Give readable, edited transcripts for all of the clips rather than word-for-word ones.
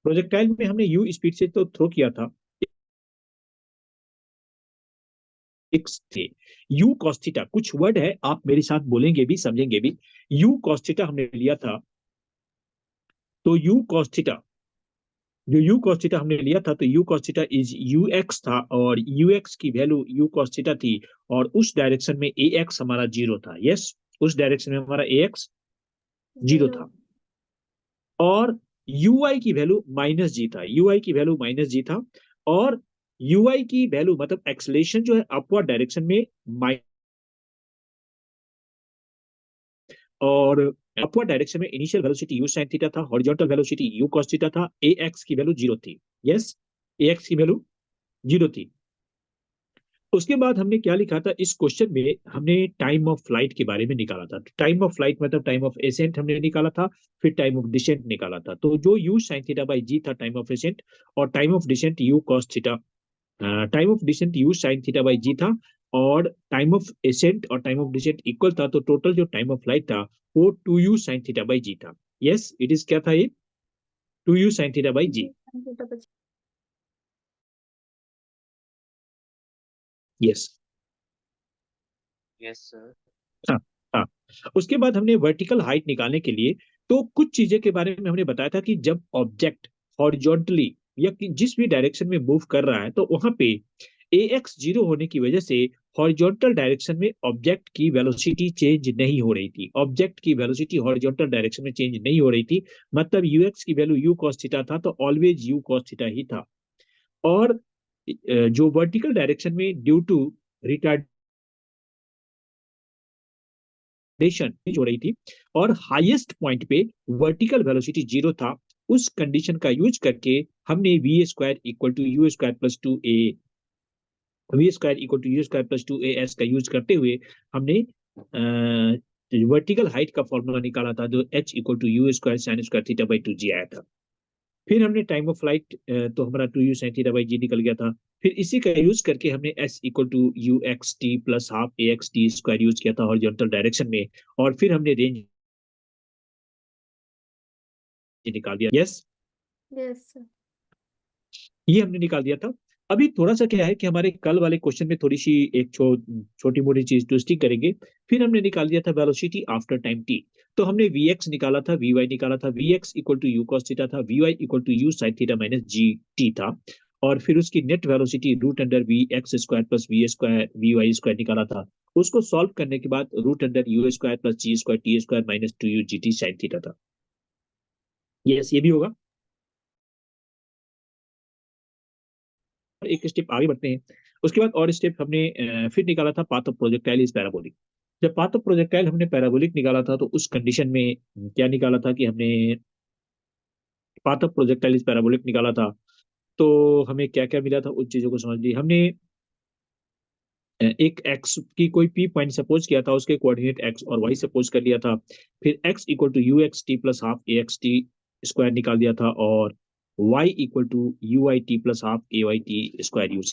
Projectile में हमने you speed से तो थ्रो किया था, थे यू कॉस थीटा, कुछ वर्ड है आप मेरे साथ बोलेंगे भी समझेंगे भी। यू कॉस थीटा हमने लिया था, तो यू कॉस थीटा, जो यू कॉस थीटा हमने लिया था, तो you cos theta is you x था, और यू एक्स की वैल्यू यू कॉस थीटा थी, और उस डायरेक्शन में ए एक्स हमारा जीरो था। यस, उस डायरेक्शन में हमारा ए एक्स जीरो था, और यू आई की वैल्यू माइनस जी था, यू आई की वैल्यू माइनस जी था, और यू आई की वैल्यू मतलब एक्सलेशन जो है अपवर्ड डायरेक्शन में माइनस, और अपवर्ड डायरेक्शन में initial velocity u sine theta था, horizontal velocity u cos theta था, ए एक्स की वैल्यू जीरो थी। यस, ए एक्स की वैल्यू जीरो थी। उसके बाद हमने क्या लिखा था इस क्वेश्चन में, हमने टाइम ऑफ फ्लाइट के बारे में निकाला था। टाइम ऑफ फ्लाइट मतलब टाइम ऑफ एसेंट हमने निकाला था, फिर टाइम ऑफ डिसेंट निकाला था। तो जो u sine theta by g था टाइम ऑफ एसेंट, और time of descent u cos theta, time of descent u sine theta by g था, और टाइम ऑफ एसेंट और टाइम ऑफ डिसेंट इक्वल था, तो टोटल जो टाइम ऑफ फ्लाइट था वो two u sine theta by g था। Yes, it is क्या था ये, two u sine theta by g. Yes, yes sir. हाँ, हाँ। उसके बाद हमने वर्टिकल हाइट निकालने के लिए, तो कुछ चीजें के बारे में हमने बताया था कि जब ऑब्जेक्ट हॉरिजॉन्टली या जिस भी डायरेक्शन में मूव कर रहा है, तो वहां पे ए एक्स जीरो होने की वजह से हॉरिजॉन्टल डायरेक्शन में ऑब्जेक्ट की वेलोसिटी चेंज नहीं हो रही थी, ऑब्जेक्ट की वेलोसिटी हॉरिजॉन्टल डायरेक्शन में चेंज नहीं हो रही थी। मतलब यू एक्स की वैल्यू यू कॉस थीटा था, तो ऑलवेज यू कॉस थीटा ही था। और जो वर्टिकल डायरेक्शन में ड्यू टू रिटार्डेशन हो रही थी, और हाईएस्ट पॉइंट पे वर्टिकल वेलोसिटी जीरो था, उस कंडीशन का यूज करके हमने we square equal to you square plus two A, V square equal to you square plus two A S का यूज करते हुए हमने वर्टिकल हाइट का फॉर्मूला निकाला था, जो h equal to you square sine square theta by two g आया था। फिर हमने टाइम ऑफ फ्लाइट, तो हमारा two u sine theta by g निकल गया था। फिर इसी का यूज करके हमने s equal to you x T plus half A x T square use किया था हॉरिजॉन्टल डायरेक्शन में, और फिर हमने रेंज निकाल दिया। Yes, yes sir. ये हमने निकाल दिया था। अभी थोड़ा सा क्या है कि हमारे कल वाले क्वेश्चन में थोड़ी सी एक छोटी मोटी चीज ट्विस्टिंग करेंगे। फिर हमने निकाल दिया था वेलोसिटी आफ्टर टाइम टी, तो हमने वी एक्स निकाला था, वी वाई निकाला था, v x equal to u cos theta था, v y equal to u sine theta minus g t था, और फिर उसकी net velocity root under v x square plus v square v y square निकाला था। उसको सॉल्व करने के बाद root under u square plus g square t square minus two u g t sine theta था। यस, ये भी होगा। एक स्टेप आगे बढ़ते हैं। उसके बाद और स्टेप हमने फिर निकाला था path of projectile is parabolic. जब पाथ ऑफ प्रोजेक्टाइल हमने पैराबोलिक निकाला था, तो उस कंडीशन में क्या निकाला था कि हमने path of projectile is parabolic निकाला था, तो हमें क्या क्या मिला था उन चीजों को समझ ली हमने। एक एक्स की कोई पी पॉइंट सपोज किया था, उसके कोऑर्डिनेट एक्स और वाई सपोज कर लिया था, फिर X equal to you x T plus half A x T square निकाल दिया था, और Y equal to U I T plus half A Y T square use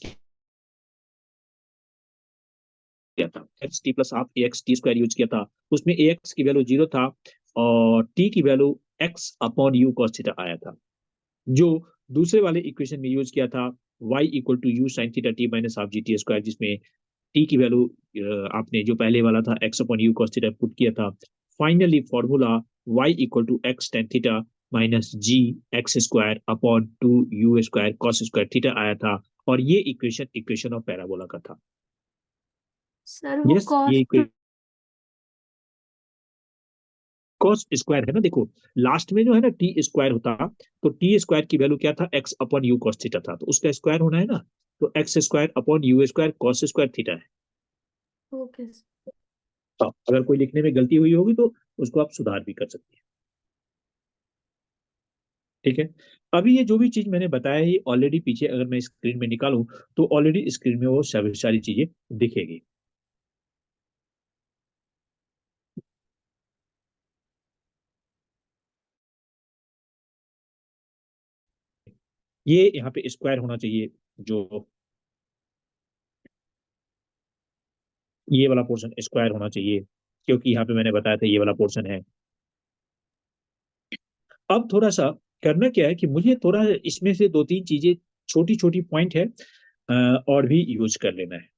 किया था। एक्स टी प्लस हाफ ए एक्स टी स्क्वायर यूज किया था, उसमें A x की वैल्यू जीरो था, और टी की value X upon you cos theta आया था। जो दूसरे वाले इक्वेशन में यूज किया था, y equal to u sine theta t minus half g t square, जिसमें टी की वैल्यू आपने जो पहले वाला था x upon you cos theta put किया था। Finally formula y equal to x tan theta minus g x square upon two you square cos square theta आया था, और ये इक्वेशन इक्वेशन ऑफ पैराबोला का था। सर वो यस, ये कॉस्ट इक्वेशन कॉस स्क्वायर है ना, देखो लास्ट में जो है ना टी स्क्वायर होता, तो टी स्क्वायर की वैल्यू क्या था, x upon you cos theta था, तो उसका स्क्वायर होना है ना, तो x square upon you square cos square theta है। ओके। तो अगर कोई लिखने में गलती हुई होगी तो उसको आप सुधार भी कर सकते हैं। ठीक है, अभी ये जो भी चीज मैंने बताया है, ये ऑलरेडी पीछे अगर मैं स्क्रीन में निकालूं, तो ऑलरेडी स्क्रीन में वो सारी चीजें दिखेगी। ये यहाँ पे स्क्वायर होना चाहिए, जो ये वाला पोर्शन स्क्वायर होना चाहिए, क्योंकि यहाँ पे मैंने बताया था ये वाला पोर्शन है। अब थोड़ा सा करना क्या है कि मुझे थोड़ा इसमें से दो तीन चीजें छोटी छोटी पॉइंट है और भी यूज कर लेना है।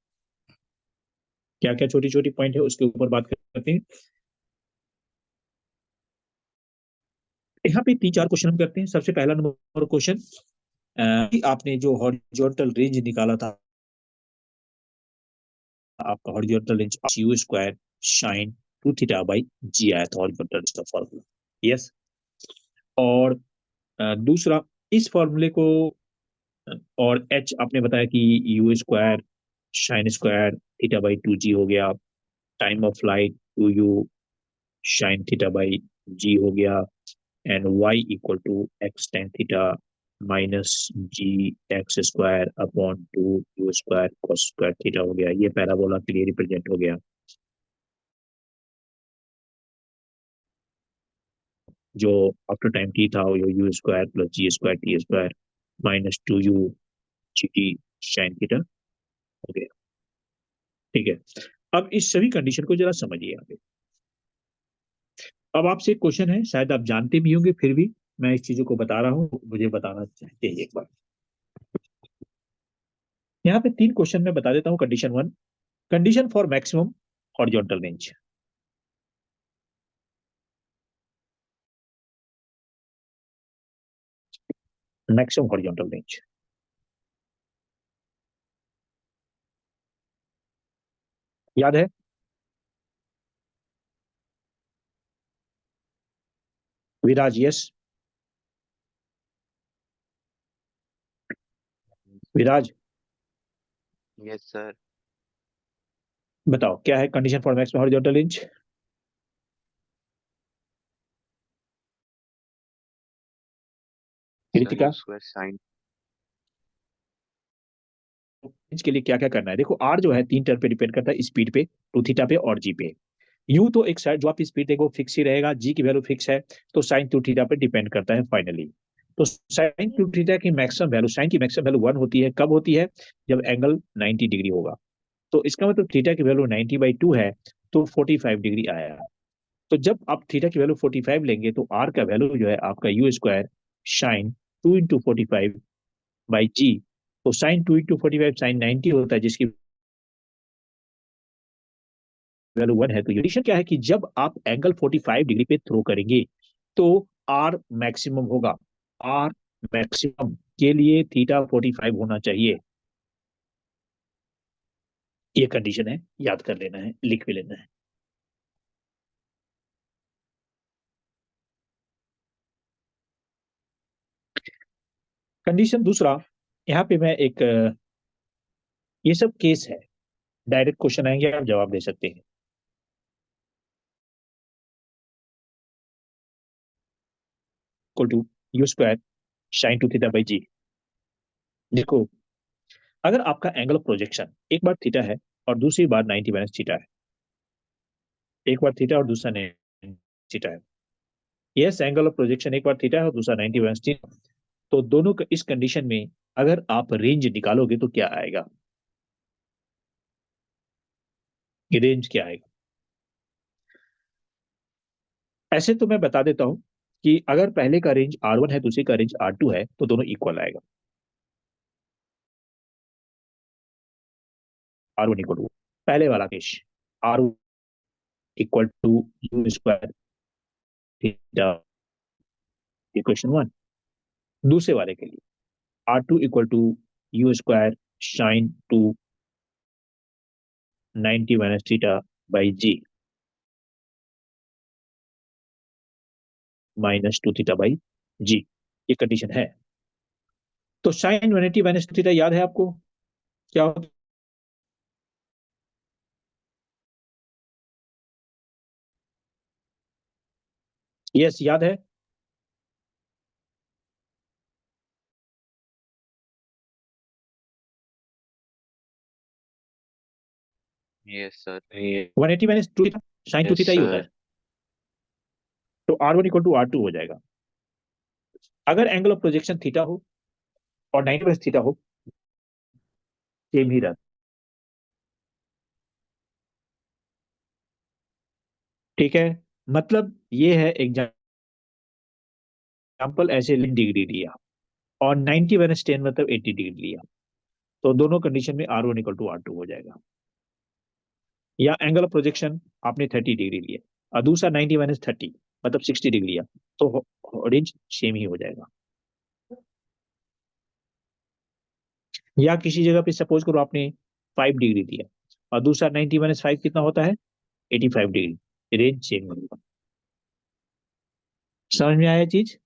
क्या क्या छोटी छोटी पॉइंट है उसके ऊपर बात करते हैं। यहाँ पे तीन चार क्वेश्चन हम करते हैं। सबसे पहला नंबर क्वेश्चन, आपने जो हॉरिजॉन्टल रेंज निकाला था, आपका horizontal range u square sine 2 theta by g आया था हॉरिजॉन्टल रेंज का फॉर्मूला। यस। और दूसरा, इस फॉर्मूले को और एच आपने बताया कि u square sine square theta by 2 g हो गया, time of flight 2u sine theta by g हो गया, and y equal to x tan theta minus g x square upon 2u square cos square theta हो गया। ये parabola के लिए represent हो गया, जो आफ्टर टाइम t था वो u square plus g square t square minus 2u g t sine theta हो गया। ठीक है, अब इस सभी कंडीशन को जरा समझिए आगे। अब आपसे एक क्वेश्चन है, शायद आप जानते भी होंगे, फिर भी मैं इस चीजों को बता रहा हूँ, मुझे बताना चाहते हैं एक बार। यहाँ पे तीन क्वेश्चन मैं बता देता हूँ। Condition one, condition for maximum horizontal range. Maximum horizontal range याद है? विराज, यस। विराज, यस सर। बताओ क्या है condition for maximum horizontal range? Sir Kritika, you square sign. Range के लिए क्या क्या करना है? देखो, आर जो है तीन टर्म पे डिपेंड करता है, स्पीड पे, टू थीटा पे और जी पे। यू तो एक साइड जो आप स्पीड देखो फिक्स ही रहेगा, जी की वैल्यू फिक्स है, तो साइन टू थीटा पे डिपेंड करता है फाइनली। तो साइन टू थीटा की मैक्सिमम वैल्यू, साइन की मैक्सिमम वैल्यू 1 होती है। कब होती है? जब एंगल 90 डिग्री होगा। तो इसका मतलब थीटा की वैल्यू 90/2 है, तो 45 डिग्री आया। तो जब आप थीटा की वैल्यू 45 लेंगे तो आर का वैल्यू जो है आपका u square sine 2 into 45 by g. तो साइन 2 इंटू 45 साइन 90 होता है, जिसकी वैल्यू 1 है। तो एडिशन क्या है कि जब आप एंगल 45 डिग्री पे थ्रो करेंगे तो आर मैक्सिमम होगा। आर मैक्सिमम के लिए थीटा 45 होना चाहिए। ये कंडीशन है, याद कर लेना है, लिख भी लेना है। कंडीशन दूसरा, यहाँ पे मैं एक ये सब केस है, डायरेक्ट क्वेश्चन आएंगे, आप जवाब दे सकते हैं। Equal to you square sine 2 theta by g. देखो, अगर आपका एंगल ऑफ प्रोजेक्शन एक बार थीटा है और दूसरी बार 90 - थीटा है, एक बार थीटा और दूसरा 90 थीटा है। यस, एंगल ऑफ प्रोजेक्शन एक बार थीटा है और दूसरा 90 - थीटा। तो दोनों इस कंडीशन में अगर आप रेंज निकालोगे तो क्या आएगा? ये रेंज क्या आएगा? ऐसे तो मैं बता देता हूं कि अगर पहले का रेंज R1 है, दूसरे का रेंज R2 है, तो दोनों इक्वल आएगा। R1 इक्वल टू, पहले वाला case R equal to you square theta, equation one. दूसरे वाले के लिए R2 equal to you square sine 2 90 - theta by g minus 2 theta by g. ये कंडीशन है। तो साइन 180 - 2 थीटा याद है आपको क्या होता है? यस, याद है। Yes sir. 180 - 2 theta sine two yes theta ही होता सर। है। तो R1 इक्वल टू R2 हो जाएगा। अगर एंगल ऑफ प्रोजेक्शन थीटा हो और 90 - थीटा हो, सेम ही रहता। ठीक है, मतलब ये है एग्जाम्पल एग्जाम्पल ऐसे डिग्री लिया और 90 माइनस 10 मतलब 80 डिग्री लिया, तो दोनों कंडीशन में R1 इक्वल टू R2 हो जाएगा। या एंगल ऑफ प्रोजेक्शन आपने 30 डिग्री लिया और दूसरा 90 माइनस 30 मतलब 60 डिग्री लिया, तो रेंज सेम ही हो जाएगा। या किसी जगह पे सपोज करो आपने 5 डिग्री दिया और दूसरा 90 माइनस 5 कितना होता है, 85 डिग्री, रेंज सेम होगा। समझ में आया चीज?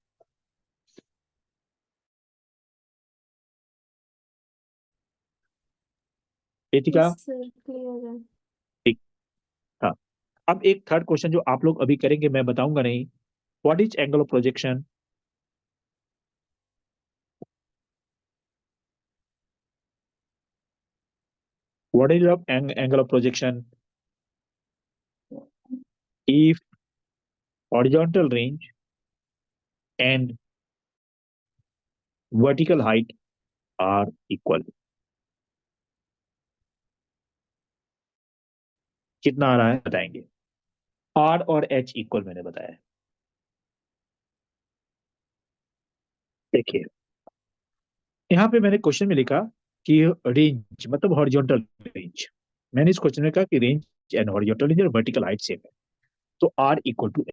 एथिका? यस सर, क्लियर है। ठीक। हाँ, अब एक थर्ड क्वेश्चन जो आप लोग अभी करेंगे, मैं बताऊंगा नहीं। What is angle of projection? What is angle of projection if horizontal range and vertical height are equal? कितना आ रहा है बताएंगे। R और H इक्वल मैंने बताया। देखिए यहाँ पे मैंने क्वेश्चन में लिखा कि रेंज मतलब हॉरिजॉन्टल रेंज, मैंने इस क्वेश्चन में कहा कि रेंज एंड हॉरिजॉन्टल रेंज और वर्टिकल हाइट सेम है, तो R इक्वल टू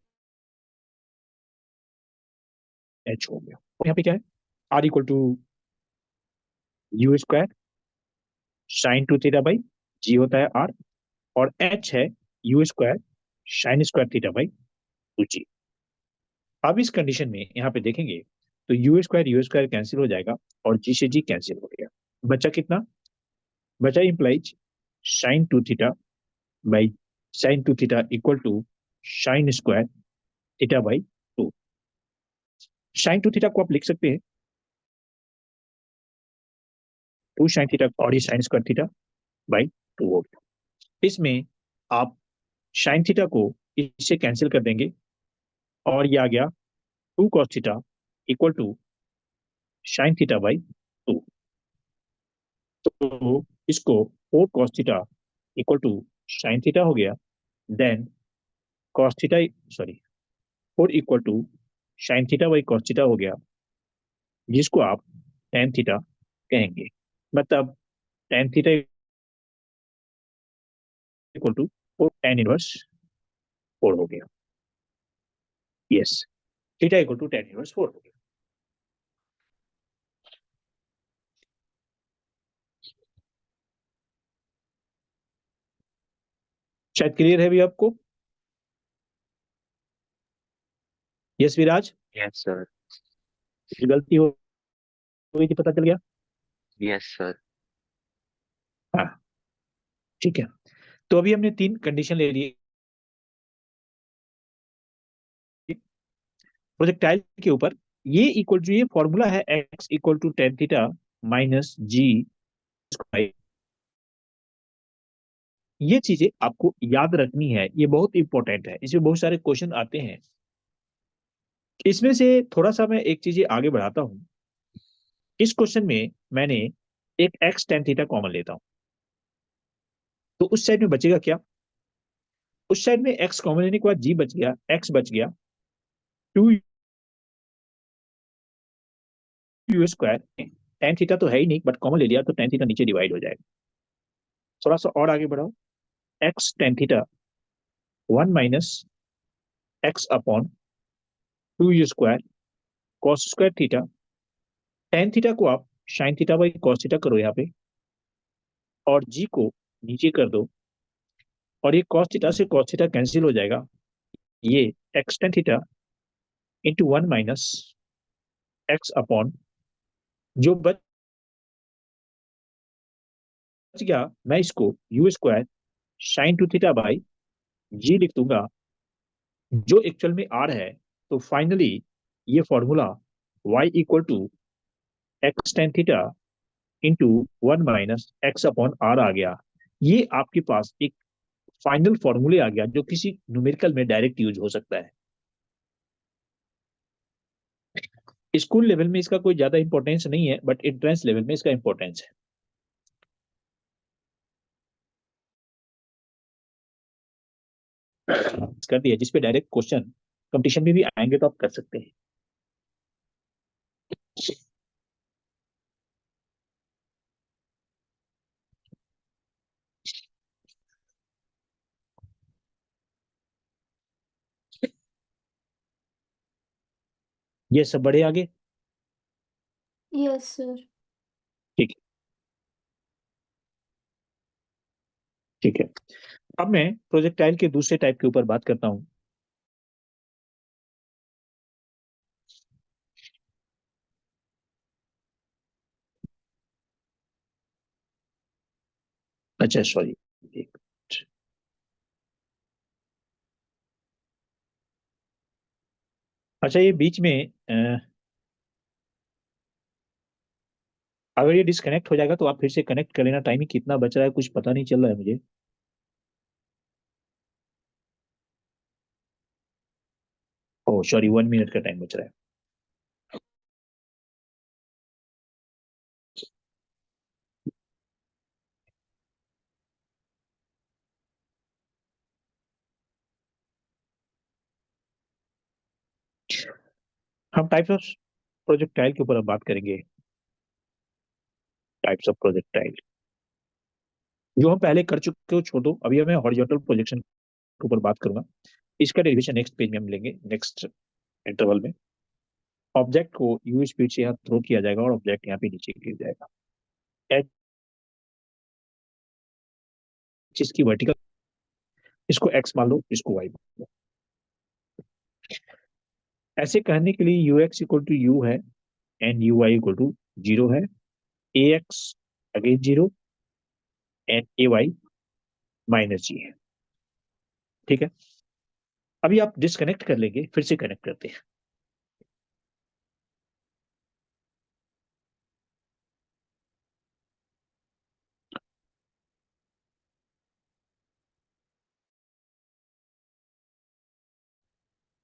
H हो गया। यहाँ पे क्या है, R equal to you square sine two theta by g होता है R, और H है u square sine square theta by two g. अब इस कंडीशन में यहाँ पे देखेंगे तो यू स्क्वायर कैंसिल हो जाएगा और जी से जी कैंसिल हो गया, बचा कितना, बचा implies sine two theta by sine two theta equal to sine square theta by two. Sine two theta को आप लिख सकते हैं टू साइन थीटा और ये sign square theta by to हो गया। इसमें आप साइन थीटा को इससे कैंसिल कर देंगे और ये आ गया two cos theta equal to sine theta by two. तो इसको four cos theta equal to sine theta हो गया, then cos theta, sorry, four equal to sine theta by cos theta हो गया, जिसको आप टेन थीटा कहेंगे। मतलब tan theta equal to four tan inverse four हो गया। Yes, theta equal to tan inverse four हो गया। शायद क्लियर है भी आपको। यस विराज, Yes, sir. जो गलती हो गई थी पता चल गया। Yes, sir. हाँ, ठीक है। तो अभी हमने तीन कंडीशन ले ली प्रोजेक्टाइल के ऊपर। ये इक्वल टू, ये फॉर्मूला है x equal to tan theta minus g square. ये चीजें आपको याद रखनी है, ये बहुत इंपॉर्टेंट है, इसमें बहुत सारे क्वेश्चन आते हैं। इसमें से थोड़ा सा मैं एक चीजें आगे बढ़ाता हूं। इस क्वेश्चन में मैंने एक x टेन थीटा कॉमन लेता हूं, तो उस साइड में बचेगा क्या, उस साइड में x कॉमन लेने के बाद g बच गया, x बच गया two you square. Tan theta तो है ही नहीं बट कॉमन ले लिया तो टेन थीटा नीचे डिवाइड हो जाएगा। थोड़ा सा और आगे बढ़ाओ, x tan theta one minus x upon two you square cos square theta. Tan theta को आप sign theta by cos theta करो यहाँ पे, और जी को नीचे कर दो, और ये कॉस थीटा से कॉस थीटा कैंसिल हो जाएगा। ये x tan theta into one minus x upon जो बच गया, मैं इसको u square sine two theta by g लिख दूंगा, जो एक्चुअल में आर है। तो फाइनली ये formula y equal to x tan theta into one minus x upon R आ गया। ये आपके पास एक फाइनल फॉर्मूले आ गया जो किसी न्यूमेरिकल में डायरेक्ट यूज हो सकता है। स्कूल लेवल में इसका कोई ज्यादा इंपॉर्टेंस नहीं है बट एंट्रेंस लेवल में इसका इंपॉर्टेंस है। कर दिया जिसपे डायरेक्ट क्वेश्चन कंपटीशन में भी आएंगे तो आप कर सकते हैं। ये सब बढ़े आगे? Yes, sir. ठीक है, ठीक है। अब मैं प्रोजेक्टाइल के दूसरे टाइप के ऊपर बात करता हूं। अच्छा, सॉरी, एक मिनट। अच्छा, ये बीच में अगर ये डिस्कनेक्ट हो जाएगा तो आप फिर से कनेक्ट कर लेना। टाइमिंग कितना बच रहा है कुछ पता नहीं चल रहा है मुझे। ओह सॉरी, 1 मिनट का टाइम बच रहा है। हम टाइप्स ऑफ प्रोजेक्टाइल के ऊपर अब बात करेंगे। टाइप्स ऑफ प्रोजेक्टाइल जो हम पहले कर चुके हो छोड़ो, अभी मैं हॉरिजॉन्टल प्रोजेक्शन के ऊपर बात करूंगा। इसका डेरिवेशन नेक्स्ट पेज में हम लेंगे, नेक्स्ट इंटरवल में। ऑब्जेक्ट को यू स्पीड से यहाँ थ्रो किया जाएगा और ऑब्जेक्ट यहाँ पे नीचे गिर जाएगा। एच इसकी वर्टिकल, इसको एक्स मान लो, इसको वाई मान लो। ऐसे कहने के लिए u x equal to u है and u y equal to 0 है। A x again 0 and a y -g है। ठीक है, अभी आप डिस्कनेक्ट कर लेंगे, फिर से कनेक्ट करते हैं।